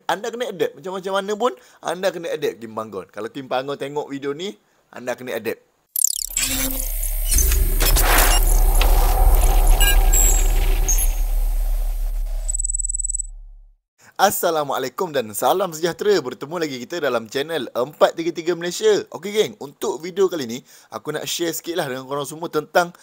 anda kena adapt. Macam-macam mana pun, anda kena adapt Kim Panggon. Kalau Kim Panggon tengok video ni, anda kena adapt. Assalamualaikum dan salam sejahtera. Bertemu lagi kita dalam channel 433 Malaysia. Okey geng, untuk video kali ni aku nak share sikit lah dengan korang semua tentang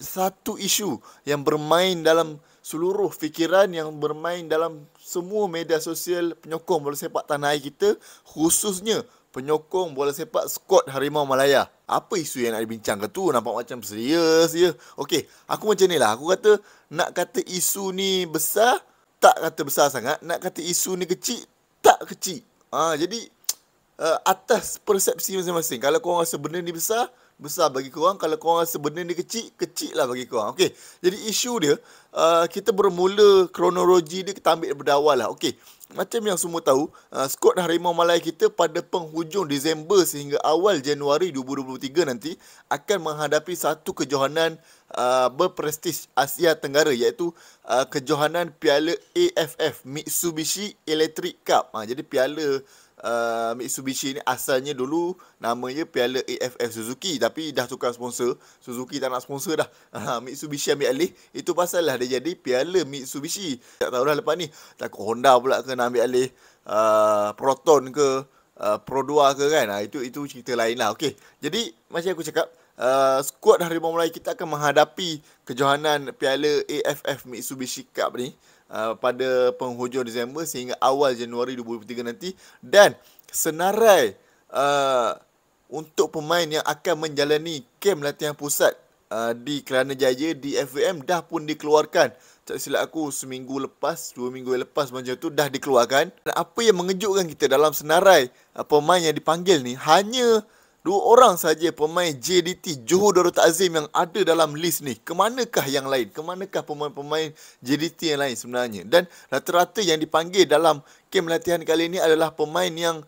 satu isu yang bermain dalam seluruh fikiran, yang bermain dalam semua media sosial penyokong bola sepak tanah air kita, khususnya penyokong bola sepak skuad Harimau Malaya. Apa isu yang nak dibincangkan tu? Nampak macam serius je. Okey, aku macam ni lah. Aku kata, nak kata isu ni besar, tak kata besar sangat. Nak kata isu ni kecil, tak kecil. Jadi atas persepsi masing-masing. Kalau korang rasa benda ni besar, besar bagi korang. Kalau korang rasa benda ni kecil, kecil lah bagi korang. Okey, jadi isu dia, kita bermula kronologi dia, kita ambil daripada awal lah. Okey, macam yang semua tahu, skuad Harimau Malaya kita pada penghujung Disember sehingga awal Januari 2023 nanti akan menghadapi satu kejohanan berprestij Asia Tenggara, iaitu kejohanan Piala AFF Mitsubishi Electric Cup. Jadi piala Mitsubishi ni asalnya dulu namanya Piala AFF Suzuki, tapi dah tukar sponsor. Suzuki tak nak sponsor dah. Mitsubishi ambil alih. Itu pasal lah dia jadi Piala Mitsubishi. Tak tahu dah lepas ni takut Honda pula ke nak ambil alih, Proton ke, Pro2 ke kan. Itu cerita lain lah. Okey, jadi macam aku cakap, skuad Harimau Malaya kita akan menghadapi kejohanan Piala AFF Mitsubishi Cup ni pada penghujung Disember sehingga awal Januari 2023 nanti. Dan senarai untuk pemain yang akan menjalani kem latihan pusat di Kelana Jaya di FVM dah pun dikeluarkan. Tak silap aku seminggu lepas, 2 minggu lepas macam tu dah dikeluarkan. Dan apa yang mengejutkan kita dalam senarai pemain yang dipanggil ni, hanya 2 orang saja pemain JDT, Johor Darul Ta'zim, yang ada dalam list ni. Kemanakah yang lain? Kemanakah pemain-pemain JDT yang lain sebenarnya? Dan rata-rata yang dipanggil dalam kem latihan kali ini adalah pemain yang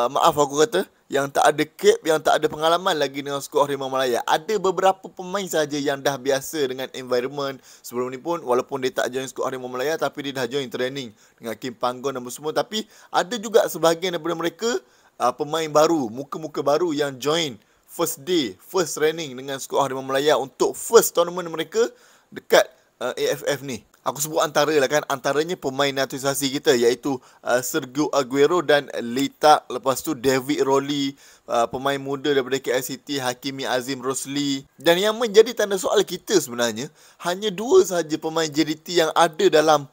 maaf aku kata, yang tak ada cap, yang tak ada pengalaman lagi dengan skuad Harimau Malaya. Ada beberapa pemain saja yang dah biasa dengan environment sebelum ni pun, walaupun dia tak join skuad Harimau Malaya, tapi dia dah join training dengan Kim Panggon dan semua. Tapi ada juga sebahagian daripada mereka pemain baru, muka-muka baru yang join first day, first training dengan skuad Harimau Malaya untuk first tournament mereka dekat AFF ni. Aku sebut antara lah kan, antaranya pemain naturalisasi kita, iaitu Sergio Aguero dan Lita. Lepas tu David Rowley, pemain muda daripada KL City, Hakimi Azim Rosli. Dan yang menjadi tanda soal kita sebenarnya, hanya 2 sahaja pemain JDT yang ada dalam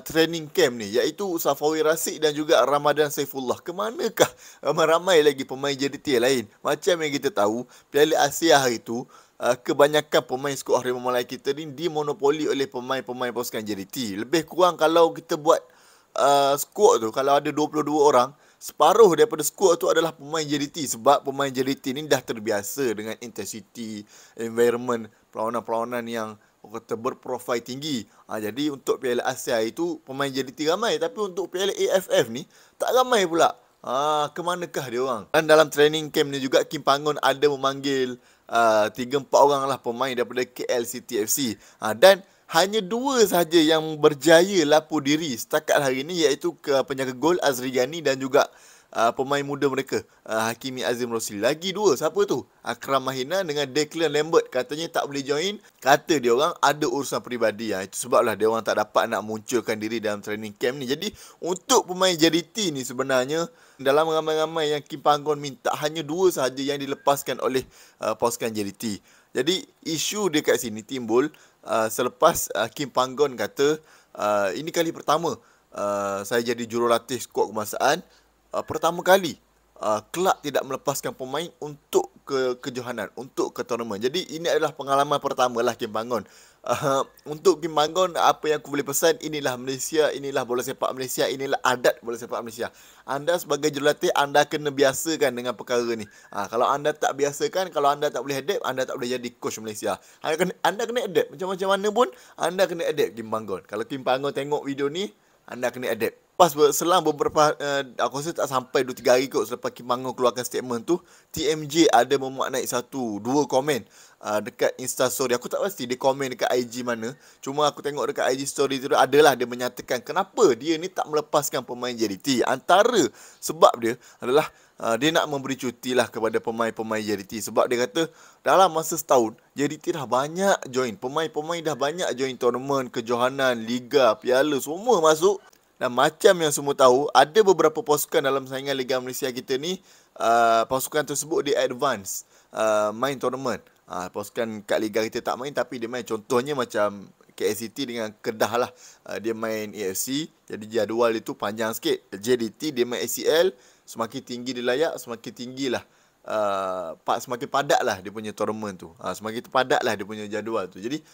training camp ni, iaitu Safawi Rasik dan juga Ramadan Saifullah. Kemanakah ramai lagi pemain JDT yang lain? Macam yang kita tahu, Piala Asia hari tu, kebanyakan pemain skuad Harimau Malaya kita ni dimonopoli oleh pemain-pemain pasukan JDT. Lebih kurang kalau kita buat skuad tu, kalau ada 22 orang, separuh daripada skuad tu adalah pemain JDT. Sebab pemain JDT ni dah terbiasa dengan intensity, environment, perlawanan-perlawanan yang kata berprofil tinggi. Jadi untuk Piala Asia itu pemain JDT ramai, tapi untuk Piala AFF ni tak ramai pula. Kemanakah dia orang? Dan dalam training camp ni juga Kim Panggon ada memanggil 3-4 orang lah pemain daripada KL City FC. Dan hanya 2 sahaja yang berjaya lapor diri setakat hari ini, iaitu penjaga gol Azri Ghani dan juga pemain muda mereka, Hakimi Azim Rosli. Lagi 2, siapa tu? Akram Mahina dengan Declan Lambert. Katanya tak boleh join. Kata dia orang ada urusan peribadi. Itu sebablah dia orang tak dapat nak munculkan diri dalam training camp ni. Jadi untuk pemain JDT ni sebenarnya, dalam ramai-ramai yang Kim Panggon minta, hanya 2 sahaja yang dilepaskan oleh pasukan JDT. Jadi isu dia kat sini timbul selepas Kim Panggon kata, ini kali pertama saya jadi jurulatih skuad kebangsaan. Pertama kali kelab tidak melepaskan pemain untuk ke kejohanan, untuk ke tournament. Jadi ini adalah pengalaman pertama lah Kim Panggon. Untuk Kim Panggon, apa yang aku boleh pesan, inilah Malaysia, inilah bola sepak Malaysia, inilah adat bola sepak Malaysia. Anda sebagai jurulatih, anda kena biasakan dengan perkara ni. Kalau anda tak biasakan, kalau anda tak boleh adapt, anda tak boleh jadi coach Malaysia. Anda kena adapt. Macam-macam mana pun, anda kena adapt Kim Panggon. Kalau Kim Panggon tengok video ni, anda kena adapt. lepas selang beberapa aku rasa tak sampai 2-3 hari kot selepas Kim Panggon keluarkan statement tu, TMJ ada memuat naik 1-2 komen dekat Instastory. Aku tak pasti dia komen dekat IG mana, cuma aku tengok dekat IG story tu adalah dia menyatakan kenapa dia ni tak melepaskan pemain JDT. Antara sebab dia adalah dia nak memberi cuti lah kepada pemain-pemain JDT. Sebab dia kata dalam masa setahun JDT dah banyak join, pemain-pemain dah banyak join tournament, kejohanan, liga, piala, semua masuk. Dan macam yang semua tahu, ada beberapa pasukan dalam saingan Liga Malaysia kita ni, pasukan tersebut dia advance main tournament. Pasukan kat Liga kita tak main tapi dia main. Contohnya macam KLCT dengan Kedah lah, dia main AFC, jadi jadual itu panjang sikit. JDT dia main ACL, semakin tinggi dia layak, semakin tinggilah semakin padat lah dia punya tournament tu, semakin padat lah dia punya jadual tu. Jadi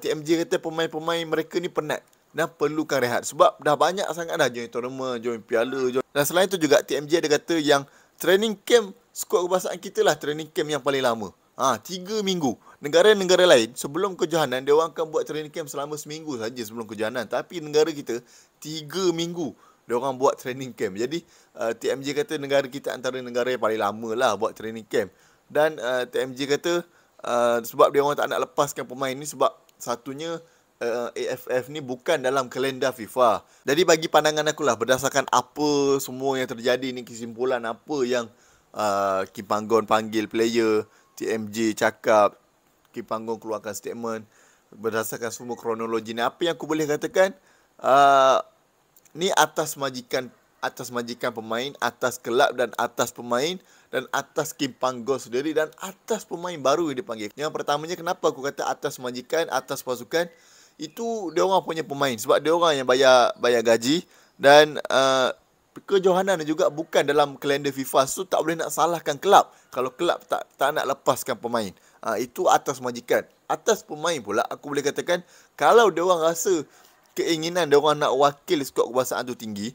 TMJ kata pemain-pemain mereka ni penat dan perlukan rehat sebab dah banyak sangat dah join tournament, join piala, join. Dan selain tu juga TMJ ada kata yang training camp skuad kebangsaan kita lah training camp yang paling lama. 3 minggu. Negara-negara lain sebelum kejohanan dia orang akan buat training camp selama seminggu saja sebelum kejohanan, tapi negara kita 3 minggu dia orang buat training camp. Jadi TMJ kata negara kita antara negara yang paling lama lah buat training camp. Dan TMJ kata sebab dia orang tak nak lepaskan pemain ni sebab satunya AFF ni bukan dalam kalender FIFA. Jadi bagi pandangan aku lah, berdasarkan apa semua yang terjadi ni, kesimpulan apa yang Kim Panggon panggil player, TMJ cakap, Kim Panggon keluarkan statement, berdasarkan semua kronologi ni, apa yang aku boleh katakan, ni atas majikan pemain, atas kelab dan atas pemain, dan atas Kim Panggon sendiri, dan atas pemain baru yang dipanggil. Yang pertamanya, kenapa aku kata atas majikan, atas pasukan, itu dia orang punya pemain sebab dia orang yang bayar gaji, dan kejohanan juga bukan dalam kalender FIFA. So tak boleh nak salahkan kelab kalau kelab tak nak lepaskan pemain. Itu atas majikan. Atas pemain pula aku boleh katakan kalau dia orang rasa keinginan dia orang nak wakil skuad kebangsaan tu tinggi,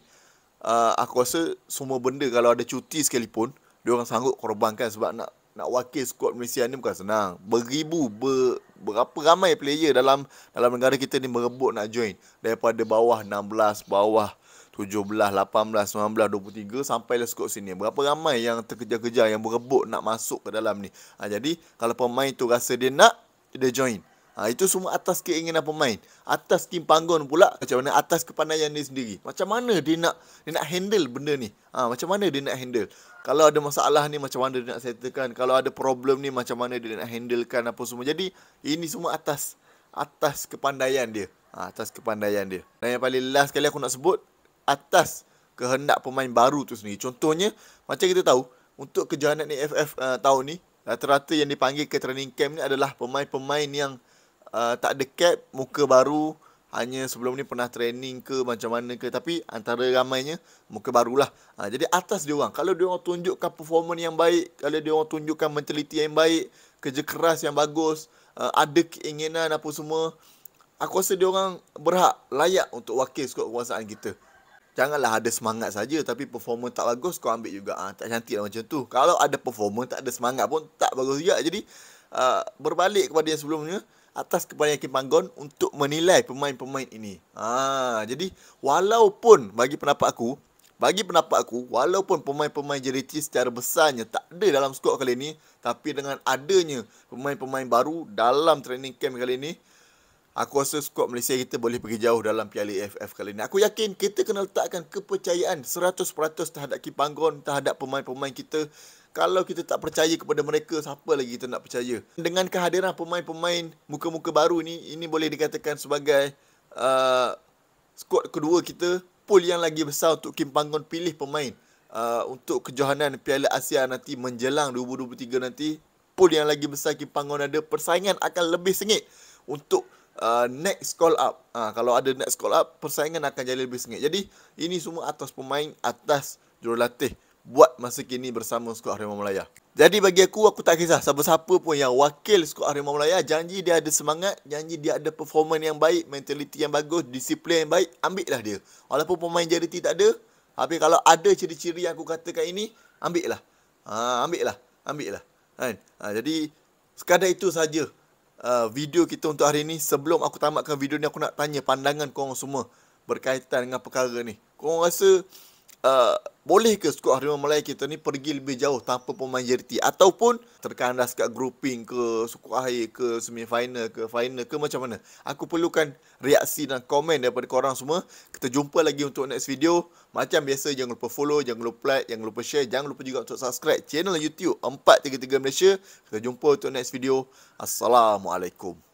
aku rasa semua benda kalau ada cuti sekalipun dia orang sanggup korbankan sebab nak wakil skuad Malaysia ni bukan senang. Berapa ramai player dalam negara kita ni merebut nak join. Daripada bawah 16, bawah 17, 18, 19, 23 sampailah skuad sini. Berapa ramai yang terkejar-kejar yang berebut nak masuk ke dalam ni. Jadi kalau pemain tu rasa dia nak, dia join. Itu semua atas keinginan pemain. Atas Kim Panggon pula macam mana, atas kepandaian dia sendiri. Macam mana dia nak handle benda ni. Macam mana dia nak handle. Kalau ada masalah ni macam mana dia nak settlekan. Kalau ada problem ni macam mana dia nak handlekan apa semua. Jadi ini semua atas kepandaian dia. Atas kepandaian dia. Dan yang paling last sekali aku nak sebut, atas kehendak pemain baru tu sendiri. Contohnya macam kita tahu untuk kejohanan AFF tahun ni, rata-rata yang dipanggil ke training camp ni adalah pemain-pemain yang tak ada cap, muka baru, hanya sebelum ni pernah training ke macam mana ke, tapi antara ramainya muka barulah. Jadi atas dia orang, kalau dia orang tunjukkan performance yang baik, kalau dia orang tunjukkan mentaliti yang baik, kerja keras yang bagus, ada keinginan apa semua, aku rasa dia orang berhak, layak untuk wakil skuad kebangsaan kita. Janganlah ada semangat saja tapi performance tak bagus kau ambil juga. Tak cantik lah macam tu. Kalau ada performance tak ada semangat pun tak bagus juga. Jadi berbalik kepada yang sebelumnya, atas kepada Kim Panggon untuk menilai pemain-pemain ini. Jadi walaupun bagi pendapat aku, walaupun pemain-pemain JDT secara besarnya tak ada dalam skuad kali ini, tapi dengan adanya pemain-pemain baru dalam training camp kali ini, aku rasa skuad Malaysia kita boleh pergi jauh dalam Piala AFF kali ini. Aku yakin kita kena letakkan kepercayaan 100% terhadap Kim Panggon, terhadap pemain-pemain kita. Kalau kita tak percaya kepada mereka, siapa lagi kita nak percaya? Dengan kehadiran pemain-pemain muka-muka baru ni, ini boleh dikatakan sebagai skuad kedua kita, pool yang lagi besar untuk Kim Panggon pilih pemain untuk kejohanan Piala Asia nanti menjelang 2023 nanti. Pool yang lagi besar Kim Panggon ada, persaingan akan lebih sengit untuk next call up. Kalau ada next call up, persaingan akan jadi lebih sengit. Jadi ini semua atas pemain, atas jurulatih buat masa kini bersama skuad Harimau Malaya. Jadi bagi aku tak kisah siapa-siapa pun yang wakil skuad Harimau Malaya, janji dia ada semangat, janji dia ada performance yang baik, mentaliti yang bagus, disiplin yang baik, ambillah dia. Walaupun pemain JDT tak ada, tapi kalau ada ciri-ciri yang aku katakan ini, ambillah. Ambillah. Kan? Jadi sekadar itu saja video kita untuk hari ini. Sebelum aku tamatkan video ni, aku nak tanya pandangan korang semua berkaitan dengan perkara ni. Korang rasa boleh ke skuad Harimau Malaya kita ni pergi lebih jauh tanpa pemain JRT, ataupun terkandas kat grouping ke, suku akhir ke, semi-final ke, final ke, macam mana? Aku perlukan reaksi dan komen daripada korang semua. Kita jumpa lagi untuk next video. Macam biasa, jangan lupa follow, jangan lupa like, jangan lupa share, jangan lupa juga untuk subscribe channel YouTube 433 Malaysia. Kita jumpa untuk next video. Assalamualaikum.